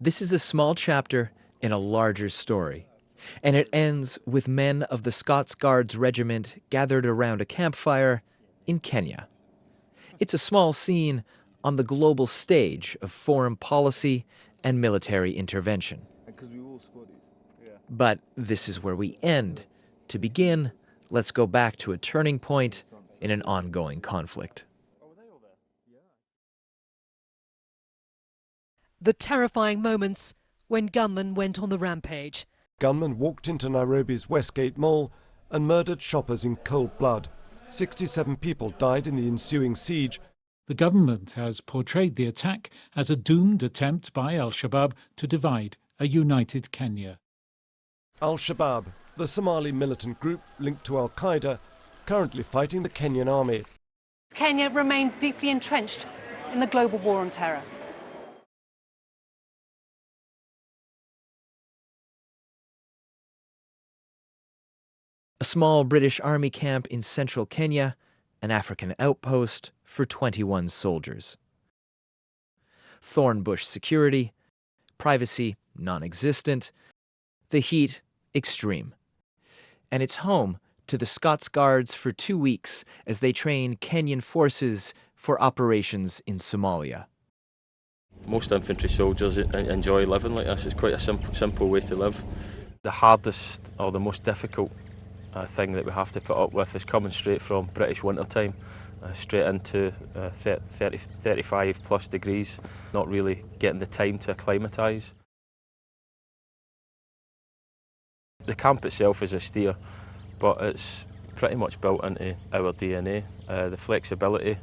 This is a small chapter in a larger story, and it ends with men of the Scots Guards Regiment gathered around a campfire in Kenya. It's a small scene on the global stage of foreign policy and military intervention. But this is where we end. To begin, let's go back to a turning point in an ongoing conflict. The terrifying moments when gunmen went on the rampage. Gunmen walked into Nairobi's Westgate Mall and murdered shoppers in cold blood. 67 people died in the ensuing siege. The government has portrayed the attack as a doomed attempt by al-Shabab to divide a united Kenya. Al-Shabab, the Somali militant group linked to al-Qaeda, currently fighting the Kenyan army. Kenya remains deeply entrenched in the global war on terror. A small British army camp in central Kenya, an African outpost for 21 soldiers. Thornbush security, privacy non-existent, the heat extreme. And it's home to the Scots Guards for 2 weeks as they train Kenyan forces for operations in Somalia. Most infantry soldiers enjoy living like this. It's quite a simple way to live. The hardest or the most difficult thing that we have to put up with is coming straight from British wintertime, straight into 35 plus degrees, not really getting the time to acclimatise. The camp itself is austere, but it's pretty much built into our DNA. The flexibility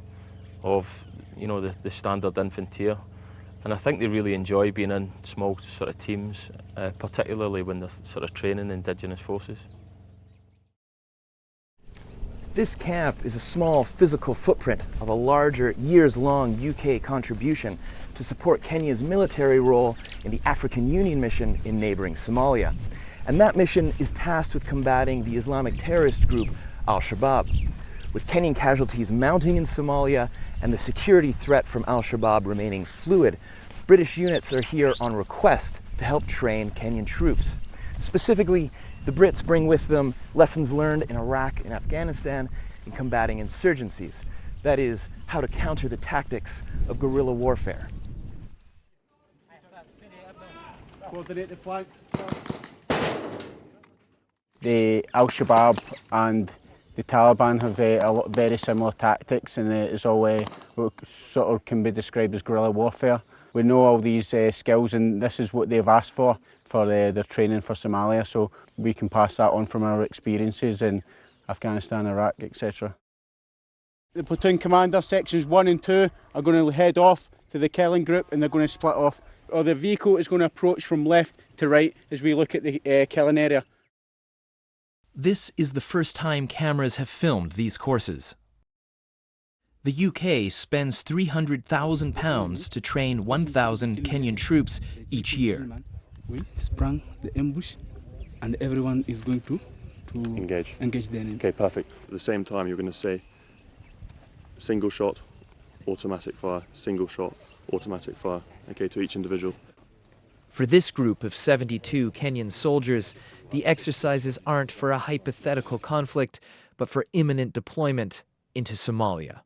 of, the standard infanteer, and I think they really enjoy being in small sort of teams, particularly when they're sort of training Indigenous forces. This camp is a small physical footprint of a larger, years-long UK contribution to support Kenya's military role in the African Union mission in neighbouring Somalia. And that mission is tasked with combating the Islamic terrorist group al-Shabab. With Kenyan casualties mounting in Somalia and the security threat from al-Shabab remaining fluid, British units are here on request to help train Kenyan troops. Specifically, the Brits bring with them lessons learned in Iraq and Afghanistan in combating insurgencies. That is, how to counter the tactics of guerrilla warfare. Coordinate the flag. The al-Shabab and the Taliban have very similar tactics, and it's all what sort of can be described as guerrilla warfare. We know all these skills, and this is what they've asked for their training for Somalia, so we can pass that on from our experiences in Afghanistan, Iraq, etc. The platoon commander, sections 1 and 2, are going to head off to the killing group, and they're going to split off. Or the vehicle is going to approach from left to right as we look at the killing area. This is the first time cameras have filmed these courses. The UK spends £300,000 to train 1,000 Kenyan troops each year. We sprang the ambush, and everyone is going to engage the enemy. Okay, perfect. At the same time, you're going to say single shot, automatic fire, single shot, automatic fire, okay, to each individual. For this group of 72 Kenyan soldiers, the exercises aren't for a hypothetical conflict, but for imminent deployment into Somalia.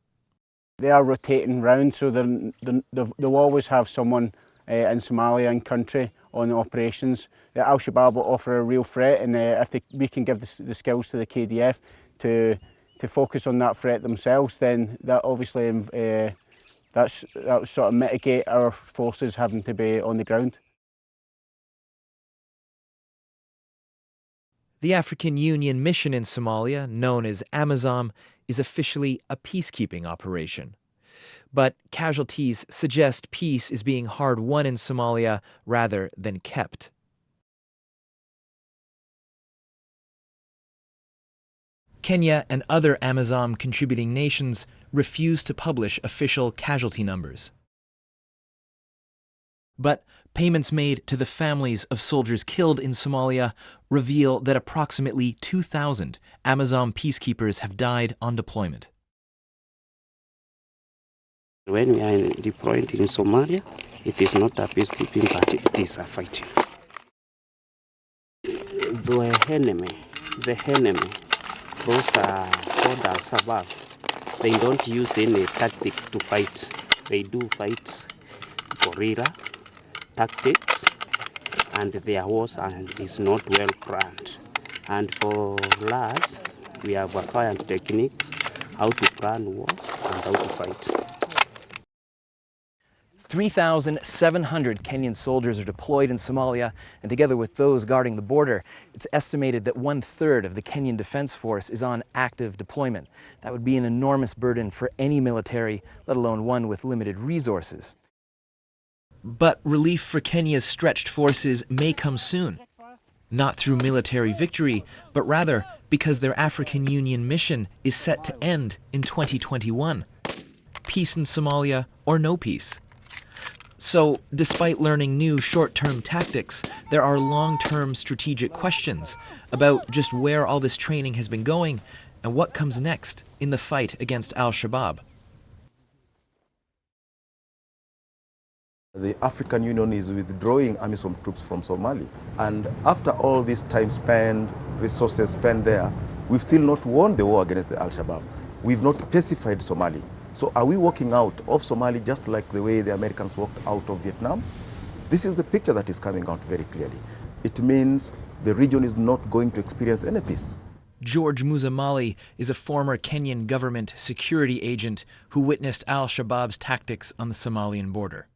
They are rotating round, so they'll always have someone in Somalia in country on the operations. The al-Shabaab will offer a real threat, and if we can give the skills to the KDF to focus on that threat themselves, then that obviously that'll sort of mitigate our forces having to be on the ground. The African Union mission in Somalia, known as AMISOM, is officially a peacekeeping operation. But casualties suggest peace is being hard-won in Somalia rather than kept. Kenya and other AMISOM contributing nations refuse to publish official casualty numbers. But payments made to the families of soldiers killed in Somalia reveal that approximately 2,000 AMISOM peacekeepers have died on deployment. When we are deployed in Somalia, It is not a peacekeeping, but it is a fighting. The enemy, those are called al-Shabab. They don't use any tactics to fight. They do fight guerrilla tactics, and their wars is not well planned. And for us, we have acquired techniques how to plan war and how to fight. 3,700 Kenyan soldiers are deployed in Somalia, and together with those guarding the border, it's estimated that 1/3 of the Kenyan Defense Force is on active deployment. That would be an enormous burden for any military, let alone one with limited resources. But relief for Kenya's stretched forces may come soon. Not through military victory, but rather because their African Union mission is set to end in 2021. Peace in Somalia or no peace. So, despite learning new short-term tactics, there are long-term strategic questions about just where all this training has been going and what comes next in the fight against al-Shabab. The African Union is withdrawing AMISOM troops from Somalia. And after all this time spent, resources spent there, we've still not won the war against the al-Shabab. We've not pacified Somalia. So are we walking out of Somalia just like the way the Americans walked out of Vietnam? This is the picture that is coming out very clearly. It means the region is not going to experience any peace. George Musamali is a former Kenyan government security agent who witnessed al-Shabab's tactics on the Somalian border.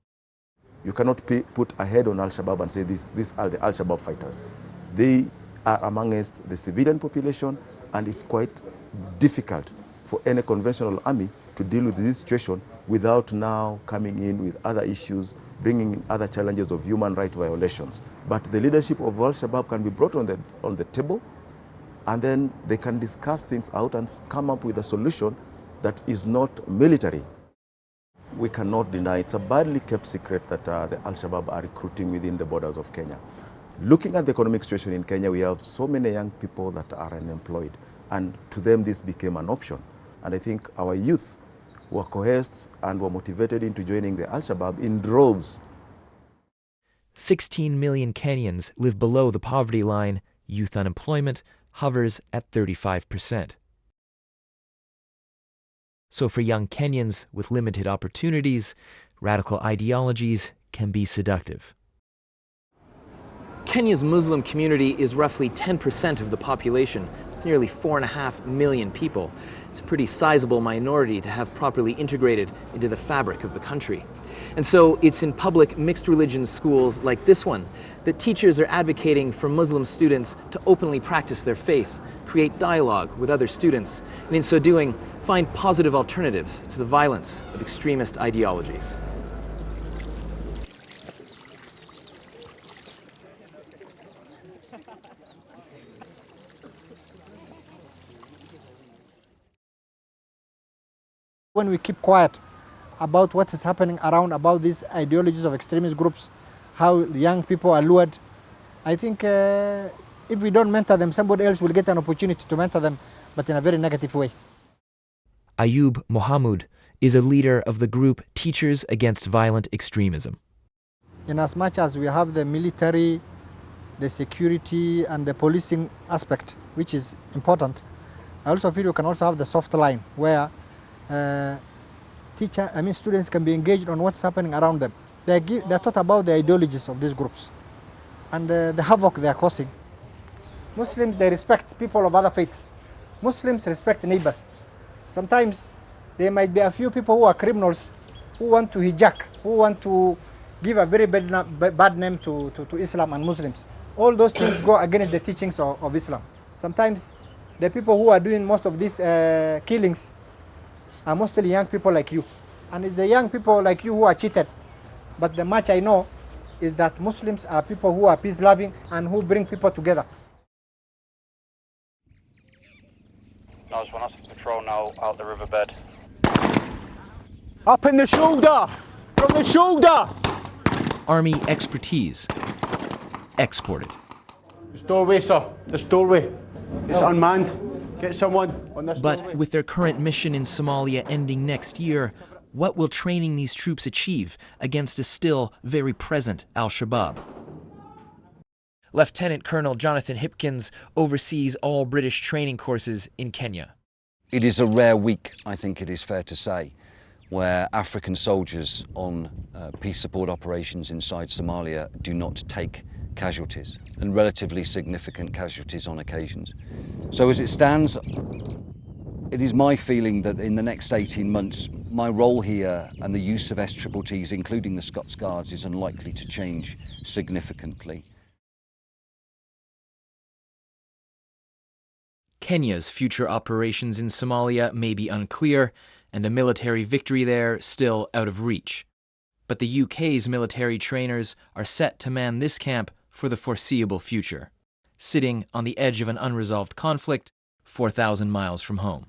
You cannot put a head on al-Shabab and say these are the al-Shabab fighters. They are amongst the civilian population, and it's quite difficult for any conventional army to deal with this situation without now coming in with other issues, bringing in other challenges of human rights violations. But the leadership of al-Shabab can be brought on the table, and then they can discuss things out and come up with a solution that is not military. We cannot deny it's a badly kept secret that the al-Shabab are recruiting within the borders of Kenya. Looking at the economic situation in Kenya, we have so many young people that are unemployed, and to them this became an option. And I think our youth were coerced and were motivated into joining the al-Shabab in droves. 16 million Kenyans live below the poverty line. Youth unemployment hovers at 35%. So for young Kenyans with limited opportunities, radical ideologies can be seductive. Kenya's Muslim community is roughly 10% of the population. It's nearly 4.5 million people. It's a pretty sizable minority to have properly integrated into the fabric of the country. And so it's in public mixed religion schools like this one that teachers are advocating for Muslim students to openly practice their faith, create dialogue with other students, and in so doing, find positive alternatives to the violence of extremist ideologies. When we keep quiet about what is happening around, about these ideologies of extremist groups, how young people are lured, I think if we don't mentor them, somebody else will get an opportunity to mentor them, but in a very negative way. Ayub Mohamud is a leader of the group Teachers Against Violent Extremism. In as much as we have the military, the security and the policing aspect, which is important, I also feel we can also have the soft line where students can be engaged on what's happening around them. They're taught about the ideologies of these groups and the havoc they are causing. Muslims, they respect people of other faiths. Muslims respect neighbors. Sometimes there might be a few people who are criminals who want to hijack, who want to give a very bad name to Islam and Muslims. All those things go against the teachings of Islam. Sometimes the people who are doing most of these killings are mostly young people like you. And it's the young people like you who are cheated. But the much I know is that Muslims are people who are peace-loving and who bring people together. Nose one off patrol now out the riverbed. Up in the shoulder! From the shoulder! Army expertise exported. The doorway, sir. This doorway. It's unmanned. Get someone on this doorway. But with their current mission in Somalia ending next year, What will training these troops achieve against a still very present al-Shabab? Lieutenant Colonel Jonathan Hipkins oversees all British training courses in Kenya. It is a rare week, I think it is fair to say, where African soldiers on peace support operations inside Somalia do not take casualties, and relatively significant casualties on occasions. So as it stands, it is my feeling that in the next 18 months, my role here and the use of STTTs, including the Scots Guards, is unlikely to change significantly. Kenya's future operations in Somalia may be unclear, and a military victory there still out of reach. But the UK's military trainers are set to man this camp for the foreseeable future, sitting on the edge of an unresolved conflict 4,000 miles from home.